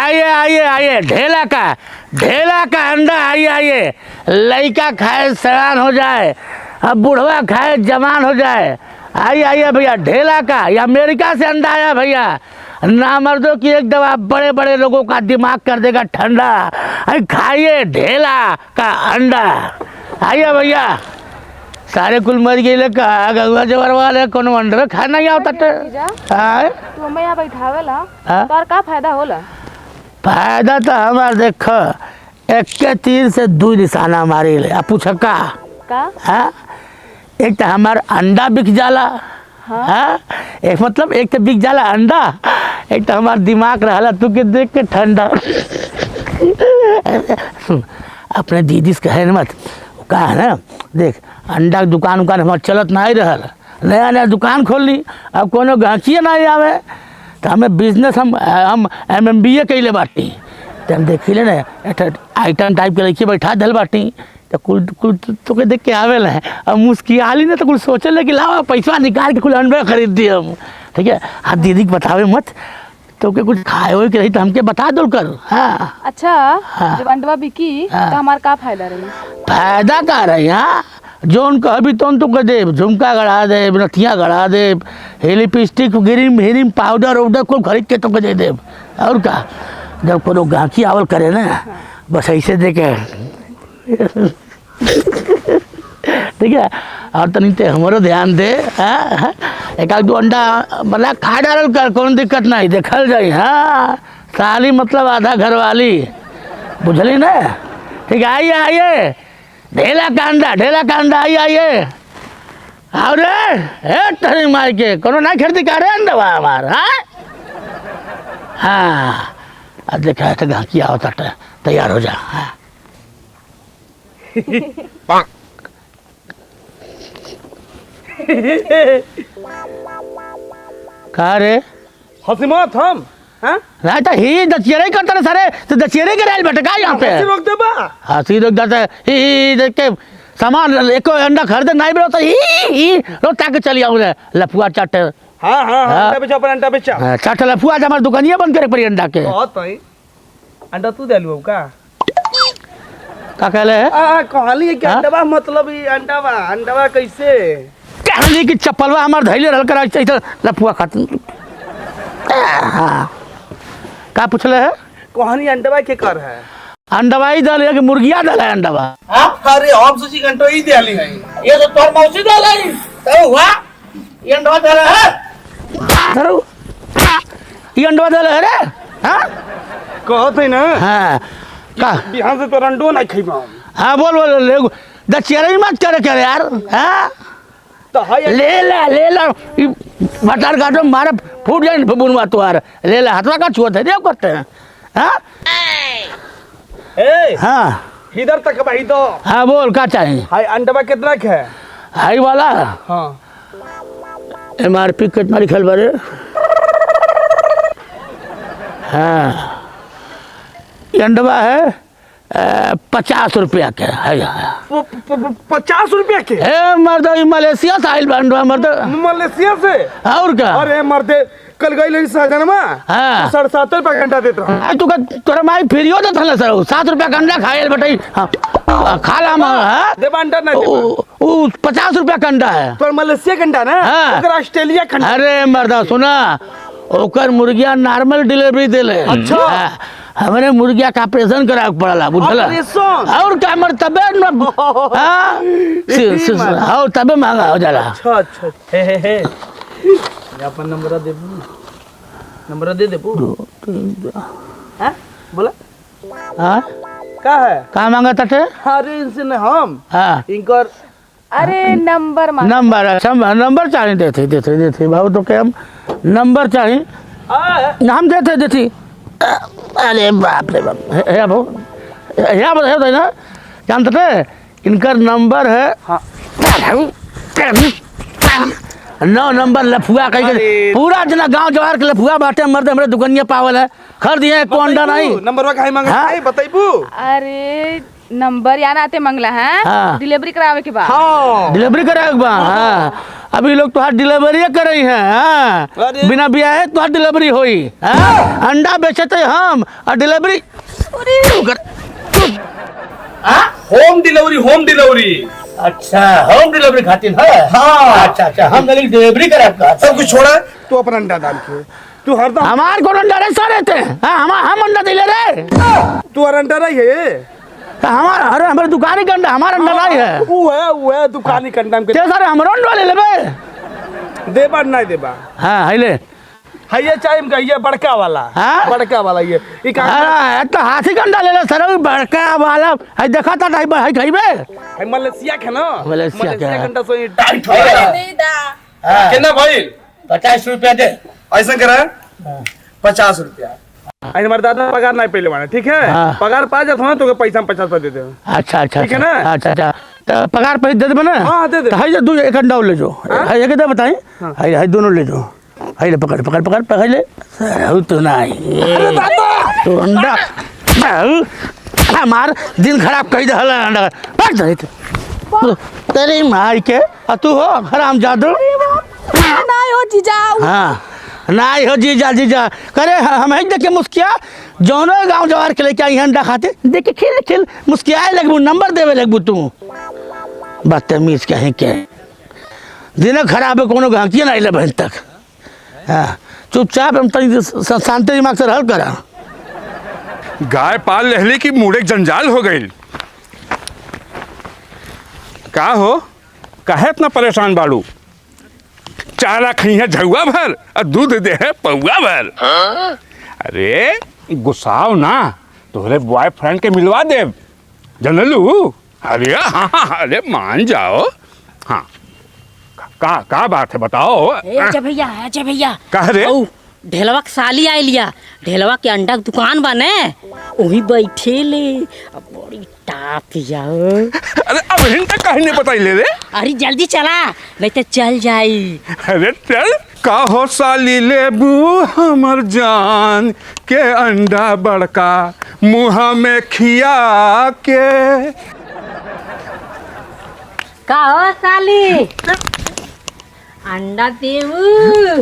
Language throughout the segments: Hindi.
आइए आइए आइए, ढेला का अंडा, आइए आइए। लड़का खाए सयान हो जाए, अब बुढ़वा खाए जवान हो जाए। आइए आइए भैया, ढेला का, ये अमेरिका से अंडा आया भैया। नामर्दों की एक दवा बड़े बड़े लोगों का दिमाग कर देगा ठंडा। खाइए ढेला का अंडा। आइए भैया, सारे कुल मर गए का गंगा जवर वाले कोनो अंडा खाना नहीं आवता तू हमें यहाँ बैठावेला तोर का फायदा होला? फायदा तो हमार देख, एक तीर से दो निशाना मारी ले। आप पूछ का हाँ? एक तो हमार अंडा बिक जाला, हाँ? एक मतलब एक तो बिक जाला अंडा, एक तो हमार दिमाग रहला तू के देख के ठंडा। अपने दीदी से कहे न मत, का है ना, देख अंडा दुकान हमार चलत नहीं रहल, नया नया दुकान खोल ली, अब कोनो गाँचिए नहीं आवे तो हमें बिजनेस हम MBA कैले बाटी। तो हम देखी ले ना आइटम टाइप के लड़की बैठा दल बाटी, तो कुल कुल तो के देख के आवेला है। अब मुस्कियाली ना तो कुल सोचे ले कि लाओ पैसा निकाल के कुल अंडा खरीद दिए हम, ठीक है। आप दीदी के बतावे मत, तो के कुछ खाए हो के रही तो हमके बता दो कर। हाँ अच्छा हाँ। जब अंडवा बिकी तो हमार का फायदा रही? फायदा का रही, हाँ जोन कहबी तो कह देब, झुमका गड़ा देब, नथिया गड़ा देब, लिपस्टिक क्रीम पाउडर वाउडर को खरीद के तो दे देब। और का जब कोनो गाँची आवल करे ना, बस ऐसे दे के ठीक है। और तनी ते हमारो ध्यान दे, हाँ एक आध दो अंडा बना खा डाल कर, कौन दिक्कत नहीं, देखल जाए। हाँ साली मतलब आधा घर वाली, बुझली ना, ठीक है। आइए आइए, ढेला का अंडा, आइए आइए। और तरी मार के कोनो ना खरीदी का रे अंडा हमार। हाँ अब देखा तो गाँची आवता, तैयार हो जा। हाँ का रे हंसी मत हम, हाँ? नहीं तो ही दचेरे करते ना सारे, तो दचेरे के रेल बैठे का यहाँ पे हंसी रोक दे बा। हंसी रोक देते ही देख के सामान एक अंडा खरीदे नहीं बेरो तो ही रोता के चली आऊँ लफुआ चाट। हाँ हाँ हाँ, अंडा बेचा, अपन अंडा बेचा। चाट लफुआ आज हमारे दुकानिया बंद करे पड़ी अंडा के। बहुत भाई अंडा तू दे लू का कहले है कहली है कि अंडा मतलब ये अंडा कैसे कहली कि चप्पलवा हमार धैले रहल कर ऐसे लफुआ खात। हाँ का पूछले है? कहानी अंडा के कर है? अंडवा ही दल है कि मुर्गिया दल है अंडवा? अरे हम सोची घंटो ही दे ली है, ये तो तोर मौसी दल है तो हुआ। ये अंडा दल है, धरो ये अंडवा दल है रे। हाँ कहत है ना। हाँ का बिहान से तो अंडो नहीं खइबा। हाँ बोल बोल ले दचेरे मत करे यार। हाँ तो है ले ला भटार काटो मारे फूट जाए बुनवा तुआर। ले ला हथवा का छुआ थे देव करते हैं। हाँ ए हाँ इधर तक भाई तो। हाँ बोल का चाहिए? हाय अंडा कितना के है? हाई वाला हाँ MRP कितना लिखल बारे? हाँ ये अंडवा है 50 रुपया के है। 50 रुपया के? मर्द मलेशिया से आइल अंडवा मर्द। मलेशिया से? और का? अरे मर्दे कल गई लड़ी सहजनमा। हाँ 7.5 रुपया घंटा देता हूँ। तू तोरा माई फ्रीओ देता ना सर, 7 रुपया का अंडा खाए बेटा। हाँ खा ला हाँ देवा अंडा नहीं 50 रुपया का अंडा है। तो मलेशिया का अंडा ना? हाँ ऑस्ट्रेलिया का। अरे मर्दा सुना, ओकर मुर्गिया नॉर्मल डिलीवरी देले। अच्छा हमारे मुर्गिया का ऑपरेशन करा पड़ला, बुझला? और क्या मर तबे और तबे महंगा हो जाला। अच्छा अच्छा हे अपन नंबर दे देबू। हैं बोला हां का है का मांगा थे? अरे इनसे न हम हां इनकर अरे नंबर नंबर अच्छा नंबर चाहिए देते बाबू तो के हम नंबर चाहिए हम देते। अरे बाप रे बाप है बाबू है बताए ना जानते थे इनका नंबर है। हाँ 9 नंबर लफुआ कह पूरा जना गांव जवार के लफुआ बाटे मर्द हमरे दुकानिया पावल है खर दिए को अंडा नहीं नंबर का है मांगे बताइबू। अरे नंबर या आते मंगला है हाँ। डिलीवरी करावे के बाद। हाँ डिलीवरी कराए बा। हाँ अभी लोग तुहार डिलीवरी कर रही हैं। हाँ अरे। बिना बिया है तुहार डिलीवरी हुई। हाँ अंडा बेचते हम और डिलीवरी होम डिलीवरी। अच्छा होम डिलीवरी खातिर है। हाँ। अच्छा अच्छा हम डिलीवरी कराए सब कुछ छोड़ा तू अपना अंडा डाल के तू हरदम हमार को अंडा रे सारे थे। हाँ हम अंडा दिले रे। तू और अंडा नहीं है हमार अरे हमारे दुकानी का अंडा हमारा अंडा नहीं है। वो है दुकानी कंडा में ते सारे हमरो अंडा ले लेबे। देबा नहीं देबा हाँ है ये चाहिए का ये बड़का वाला। हाँ? बड़का वाला ये अरे तो हाथी का अंडा ले ले सर बड़का वाला है देखा था टाइप है खाइबे। मलेशिया के ना मलेशिया के है। कंडा सो टाइट हो कितना भाई 50 रुपया दे। ऐसा करा 50 रुपया हमारे दादा पगार नहीं पहले वाला ठीक है। हाँ। पगार पा जाता ना तो पैसा 50 रुपया दे दे। अच्छा अच्छा ठीक है ना? अच्छा अच्छा तो पगार पैसे दे दे ना। हाँ, दे दे। तो हाय दो एक अंडा और ले जो। हाय एक दे बताई। हाय हाय दोनों ले जो। हाय ले पकड़ पकड़ पकड़ पकड़ ले सर तो नहीं तो अंडा हमार दिन खराब कर दे हला अंडा बैठ जाए तो तेरी मार के तू हो हराम जादू। नहीं हो जीजा। हाँ नहीं हो जीजा जीजा करे हम ही देखे मुस्किया जौनो गांव जवार के लेके आई अंडा खाते देखे खिल खिल मुस्कियाए लगबू नंबर देवे लगबू तू बदतमीज कहीं के दिन खराब है कोनो गांकिया नहीं ले बहन तक। हाँ चुपचाप हम तनी शांति दिमाग से रहल करा। गाय पाल लहली की मूड़े जंजाल हो गई। का हो काहे इतना परेशान बाड़ू? चारा खई है झुआ भर और दूध दे है पौआ भर। अरे गुस्साओ ना तोहरे बॉयफ्रेंड के मिलवा दे जनलू। अरे हाँ हाँ अरे मान जाओ। हाँ का बात है बताओ। अच्छा भैया का रे? ढेलवा के साली आई लिया ढेलवा के अंडा के दुकान बने वही बैठे ले अब बड़ी टाप जाओ। अरे अब हिंट कहीं नहीं बताई ले रे। अरे जल्दी चला नहीं तो चल जाई। अरे चल का हो साली लेबू हमर जान के अंडा बड़का मुँह में खिया के। का हो साली अंडा देऊ।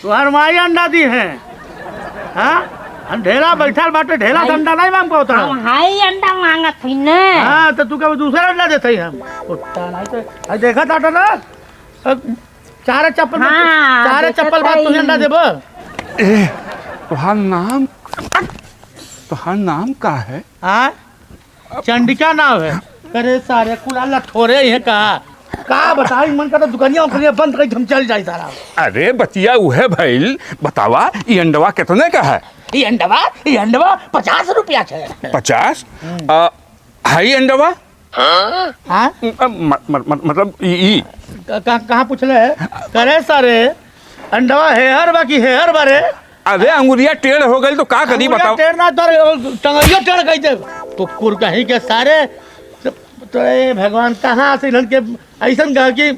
तुहार माई अंडा दी है। हाँ ढेला बैठा बाटे ढेला का अंडा नहीं मांग पाता। हम हाई अंडा मांगत थी न। हाँ तो तू कभी दूसरा अंडा देते हम कुत्ता नहीं तो देखा था ना चारे चप्पल हाँ, चारे देखा चप्पल बाद था तुझे अंडा देबो। ए तुहार नाम का है? हाँ चंडिका नाव है। अरे सारे कुल थोड़े है का बताई मन का तो दुकानिया उकनिया बंद कर हम चल जाए सारा। अरे बतिया उहे भइल बतावा ये अंडवा कितने का है? ये अंडवा 50 रुपया है। 50? हाई अंडवा? हाँ मतलब ई कहाँ पूछले है? करे सारे अंडवा हेहर बाकी हेहर बारे। अरे अंगुरिया टेढ़ हो गई तो का करी बताओ। टेढ़ ना तो टंगरिया टेढ़ कह दे तो कुर कहीं के सारे तो ए भगवान कहाँ से इधर के ऐसा कहा कि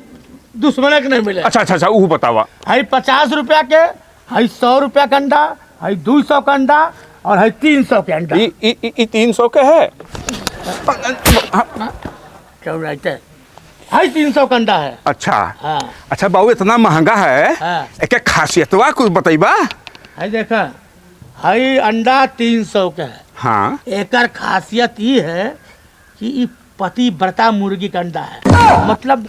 दुश्मन के नहीं मिले। अच्छा वो बतावा। हाई 50 रुपया के हाई 100 रुपया का अंडा हाई 200 का अंडा और हाई 300 के अंडा। ई 300 के है। क्यों रहते हाई 300 का अंडा है। अच्छा हाँ अच्छा बाबू इतना महंगा है। हाँ। एक खासियतवा कुछ बताइबा। हाई देखा हाई अंडा 300 का है। हाँ एक खासियत ये है कि ये पतिव्रता मुर्गी का अंडा है। मतलब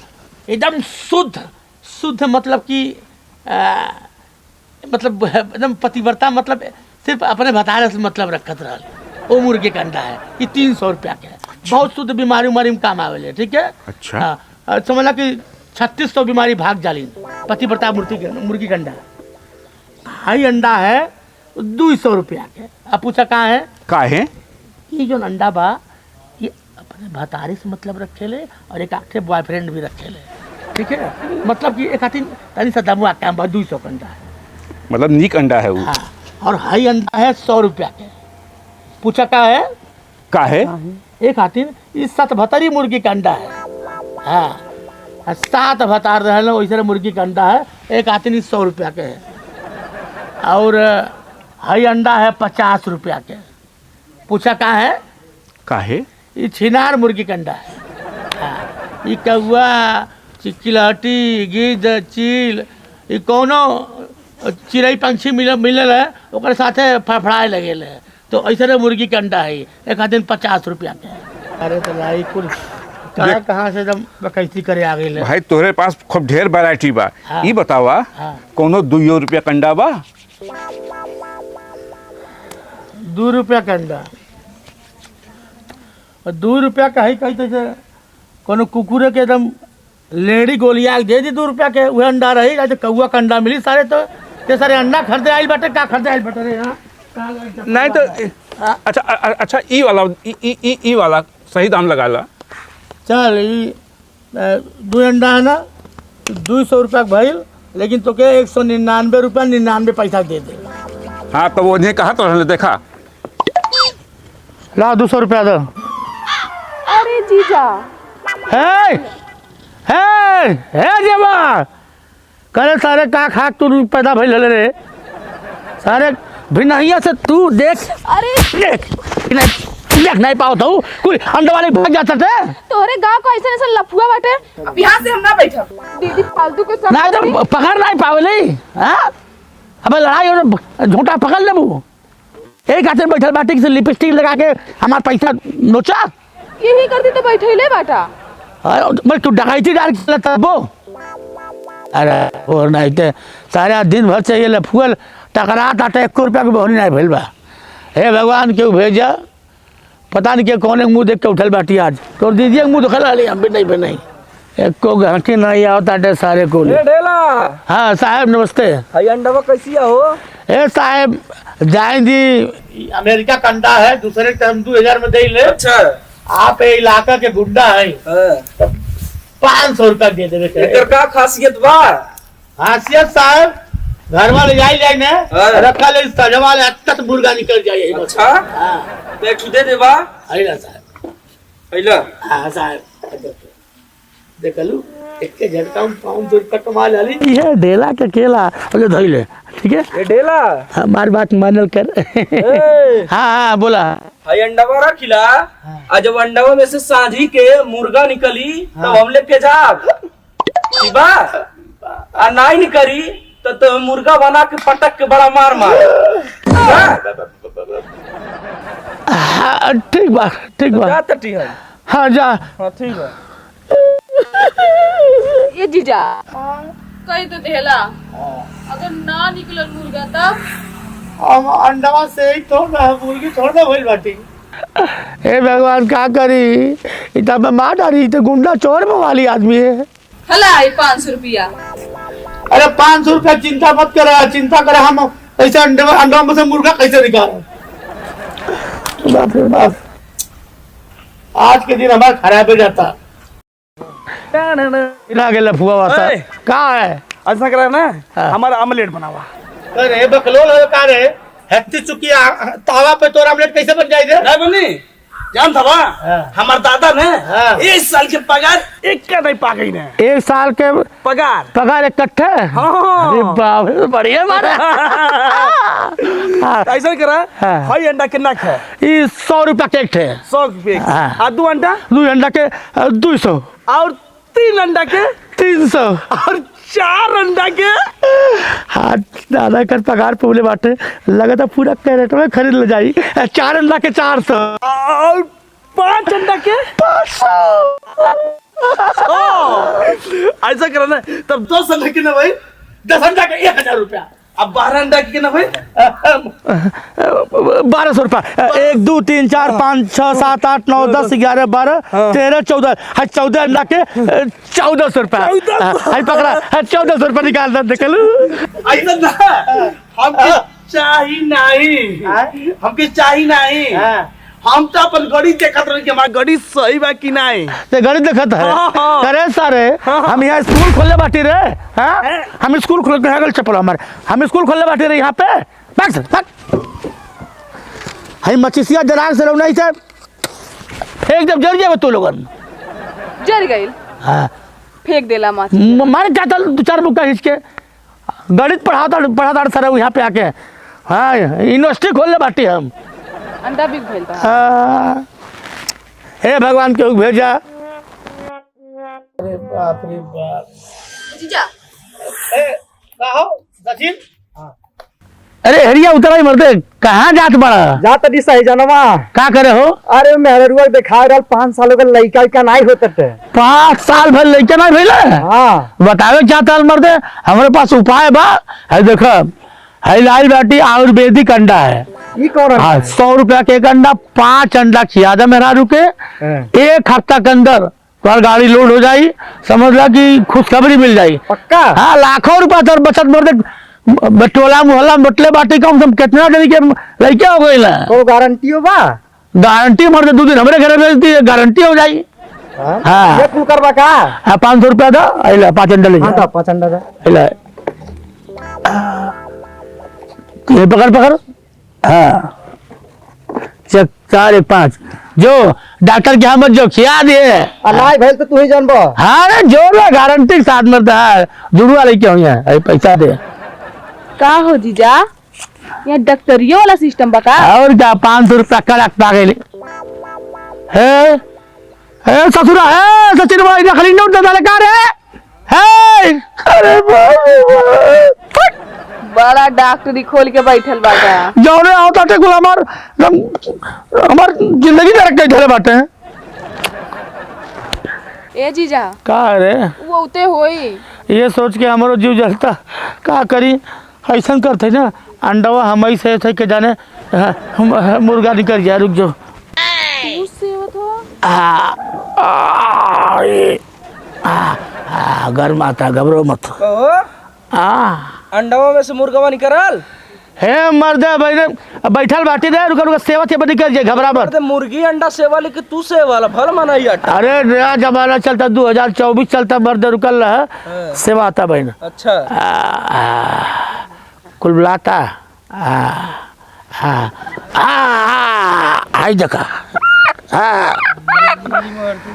एकदम शुद्ध मतलब कि मतलब एकदम पतिव्रता मतलब सिर्फ अपने भतारे से मतलब रखत रहा वो मुर्गी का अंडा है। ये 300 रुपया के है। बहुत शुद्ध बीमारी उमारी में काम आवेले। ठीक है। अच्छा। हाँ समझ ला कि 3600 बीमारी भाग जाली पतिव्रता मुर्गी का अंडा। हाई अंडा है 200 रुपया के। अब पूछा कहाँ है? काहे? ये जो अंडा बा ये अपने भतारी से मतलब रखेले और एक आखे बॉयफ्रेंड भी रखेले। ठीक है। मतलब कि एक आती तनी सा दमुआ काम बा 200 का अंडा है। मतलब नीक अंडा है वो। हाँ और हाई अंडा है 100 रुपया के। पूछा का है? काहे? एक हाथी इस 772 मुर्गी का अंडा है। हाँ 7 भतार रहे वैसे मुर्गी का अंडा है। एक हाथी 100 रुपया के है। और हाई अंडा है 50 रुपया के। पूछा कहाँ है? काहे? ये छिनार मुर्गी का अंडा है। हाँ, ये कौआ चिलहटी गिद्ध चील ये कोनो चिड़ै पंछी मिलल है ओकर साथे फड़फड़ाए लगेल है तो ऐसे मुर्गी के अंडा है एक दिन 50 रुपया के। अरे तो लाई कुल कहाँ से एकदम बकैती करे आ गई भाई तोहरे पास खूब ढेर वैरायटी बा। हाँ। ई बतावा हाँ। कोनो 2 रुपया का अंडा बा? 2 रुपया का अंडा 2 रुपया का है कही तो कोनो कुकुरे के एकदम लेडी गोलिया दे दी 2 रुपया के वह अंडा रही तो कौआ का अंडा मिली सारे तो ते सारे अंडा खरीदे आइल बाटे का खरीदे आइल बाटे रे यहाँ नहीं तो अच्छा ई वाला सही दाम लगा ला। चल ई 2 अंडा है ना 200 रुपया भइल लेकिन तो के 199 रुपया 99 पैसा दे दे। हाँ तो वो कहा तो रहने देखा ला 200 रुपया दो। अरे जीजा हे हे जेबा करे सारे का खा तू पैदा भइल हले रे सारे भिनहिया से तू देख अरे देख नहीं पाओ तो कोई अंडे वाले भाग जाते थे तोहरे गांव को ऐसे ऐसे लफुआ बाटे अब यहाँ से हम ना बैठा दीदी फालतू के सब नहीं तो पकड़ नहीं पावे हाँ अब लड़ाई और झूठा पकड़ लेबू एक हाथ में बैठल बाटी से लिपस्टिक लगा के हमार पैसा नोचा यही करती तो बैठे ले बाटा मैं तू डकैती डाल के तबो अरे और नहीं तो सारा दिन भर चाहिए लफुअल टकरा टाटा 1 रुपया के बहनी नहीं भइल बा। हे भगवान क्यों भेजा पता नहीं के कौन मुंह देख के उठल बाटी आज तो दीजिए मुंह दिखा ली हम भी नहीं एक को घंटी नहीं आओ टाटे सारे को ढेला। हाँ साहब नमस्ते। हई अंडा कैसी हो? ए साहब जाएंगी अमेरिका का अंडा है दूसरे टाइम 2000 में दे ले। अच्छा आप ये इलाका के गुंडा है 500 रुपया दे देवे एकर का खासियत बा? हासियत साहब घर वाले जाई ने हाँ। रखा ले सजवा ले अत्तत मुर्गा निकल जाए। अच्छा हाँ तो एक दे देबा। आइला साहब पहला हाँ साहब देखलू एक के झटका में 500 रुपया कमा लाली ये डेला के केला अरे धई ले ठीक है ये ढेला। हमारी बात मानल कर ए, हाँ हाँ बोला हई अंडा रखिला आ जब अंडा में से सांझी के मुर्गा निकली तब हम लेके जाब ठीक बा आ नहीं निकली तो मुर्गा बना के पटक के बड़ा मार हाँ, ठीक बा जा तटी है। हाँ जा हाँ ठीक है। ये जीजा कही तो देला अगर ना निकलल मुर्गा तब हम अंडवा से ही थोड़ ना मुर्गी थोड़ ना भइल बाटी। हे भगवान का करी इतना में मार डाली तो गुंडा चोर में वाली आदमी है। हला 500 रुपया अरे 500 रुपया चिंता मत करा चिंता करा हम ऐसे अंडा में से मुर्गा कैसे निकाल बाप रे बाप आज के दिन हमारा खराब हो जाता लफुआ वाता ए। का है ऐसा करा ना हाँ। हमारा ऑमलेट बनावा। अरे बकलोल का रे हत्ती चुकी तावा पे तोरा ऑमलेट कैसे बन जाएगा नहीं बनी जान था बा हमार दादा ने हाँ। 1 साल के पगार एक का नहीं पा गई ने। 1 साल के पगार इकट्ठे हाँ। अरे बाप रे बढ़िया मारा ऐसा करा हाँ। हई अंडा कितना है? ये 100 रुपया के एक थे 100 रुपये हाँ। आ 2 अंडा 2 अंडा के 200 और 3 अंडा के 300 और 4 अंडा के हाँ दादा कर पगार पोले बाटे लगा था पूरा कैरेट में खरीद ले जाई 4 अंडा के 400 और 5 अंडा के 500 ऐसा करा ना तब 10 अंडा के ना भाई 10 अंडा के 1000 रुपया अब 12 अंडा के ना भाई 1200 रुपया 1 2 3 4 5 6 7 8 9 10 11 12 13 14 हाँ 14 अंडा के 1400 रुपया हाँ पकड़ा 1400 रुपया निकाल दे देखलू ऐसा ना हमके चाही नहीं हमके चाही नहीं हम तो अपन गड़ी देखत रही कि हमार गड़ी सही बा कि नहीं। ते गड़ी देखत है हाँ, हाँ। करे सारे हम यहाँ स्कूल खोले बाटी रे हाँ हम स्कूल खोल के गल चपल हमारे हम स्कूल खोले बाटी रे यहाँ पे बस हम मचिसिया जराग से रौना से फेंक जब जर जाए तू लोगन जर गई हाँ फेंक देला माछ मारे जाता 2-4 बुक्का खींच के गणित पढ़ाता सर यहाँ पे आके हाँ यूनिवर्सिटी खोलने बाटी हम अंडा बिक भइल बा हाँ, हे भगवान के भेजा। अरे बाप रे बाप। जीजा ए का हो सचिन? अरे हरिया उतरा ही मरते, कहाँ जात बड़ा? जा तनी सही जनवा। का करे हो? अरे मेहरुआ देखा रहल 5 सालों का लड़का का नहीं होता थे। 5 साल भर लड़के नहीं भइले। हाँ बतावे चाहता मर्दे, हमारे पास उपाय बा। है देखो, है लाल बाटी आयुर्वेदिक अंडा है। ये कौन है? हाँ, 100 रुपया के एक अंडा, 5 अंडा खिया दे मेरा रुके। हाँ। 1 हफ्ता के अंदर तुम्हारी गाड़ी लोड हो जाई, समझ ला कि खुशखबरी मिल जाई। पक्का? हाँ, लाखों रुपया तर बचत मर्दे। टोला मोहल्ला बटले बाटी कम से कम कितना दिन के लड़के हो गई। को गारंटी हो बा? गारंटी मर्दे 2 दिन हमारे घर भेज दी, गारंटी हो जाई। हाँ। ये कुल करवा का? हाँ, 500 रुपया दो, अइला 5 अंडा ले हाँ जा। तो 5 अंडा दे। अइला ये पकड़। हाँ, चेक 4 1 5 जो डॉक्टर के मत जो खिया दिए। अनाज भेल तो तू ही जानबो। हाँ रे, जोर में गारंटी के साथ मरता है। जुड़वा लेके हुई है, पैसा दे। का हो जीजा, यहाँ डॉक्टरियो वाला सिस्टम बका? और क्या, 500 रुपया कड़क पा गए। हे ससुरा है, सचिन भाई नकली नोट दे का रे? हे अरे बड़ा डॉक्टरी खोल के बैठल बाटा। जौने आवता टे कुल हमार जिंदगी में रख के धरे बाटे हैं। ए जीजा का रे? वो उते होई। ये सोच के हमारो जीव जलता। का करी, ऐसा करते ना, अंडवा हम ही से थे के जाने मुर्गा निकल जाए। रुक जाओ। तू सेवत हो? गर्म आता, घबरो मत। कहो अंडवा में से मुर्गवा निकल। हे मर्दे बैठल बाटी दे, रुका सेवा से निकल जाए, घबरा मत। अरे मुर्गी अंडा सेवा लेके तू सेवा भल मना ही अट्टा। अरे नया जमाना चलता, 2024 चलता, मर्द रुकल रहा, सेवा आता बहन। अच्छा कुल बुलाता। हाय देखा,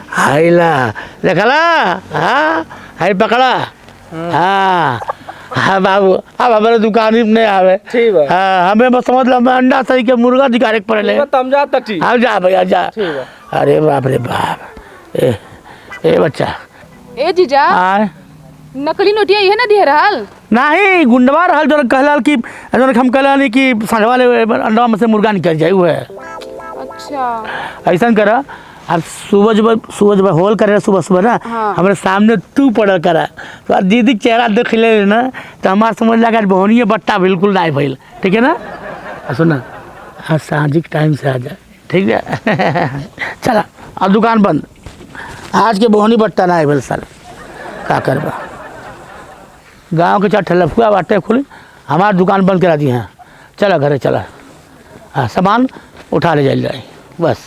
हाय ला देखला। हाँ हाय पकड़ा। हाँ बाबू, अब हमारे दुकान ही नहीं आवे। ठीक है। हाँ, हमें बस समझ लो, अंडा सही के मुर्गा दिखाने पड़े। तम जा तक ठीक। हाँ जा भैया जा। ठीक है। अरे बाप रे बाप। ए बच्चा। ए जीजा आए नकली नोटिया ये ना दे रहल? नहीं, गुंडवा रहल जो कहलाल कि हम कहलानी कि संझवा ले अंडवा में से मुर्गा निकल जाए। वो है अच्छा। ऐसा करा, अब सुबह जब होल करे सुबह ना, हाँ। हमारे सामने तू पड़ल करा, तो दीदी के चेहरा देख ले ना, तो हमारा समझ लगा बहनिए बट्टा बिल्कुल नहीं भइल। ठीक है ना? सुना, आज साँझी के टाइम से आ जाए। ठीक है? चला, अब दुकान बंद। आज के बहनी बट्टा नहीं भइल सर, का करबा। गाँव के 4 लफुआ बाटे खुली, हमारी दुकान बंद करा दी हैं। चला घरे चला। हाँ, सामान उठा ले जाए बस।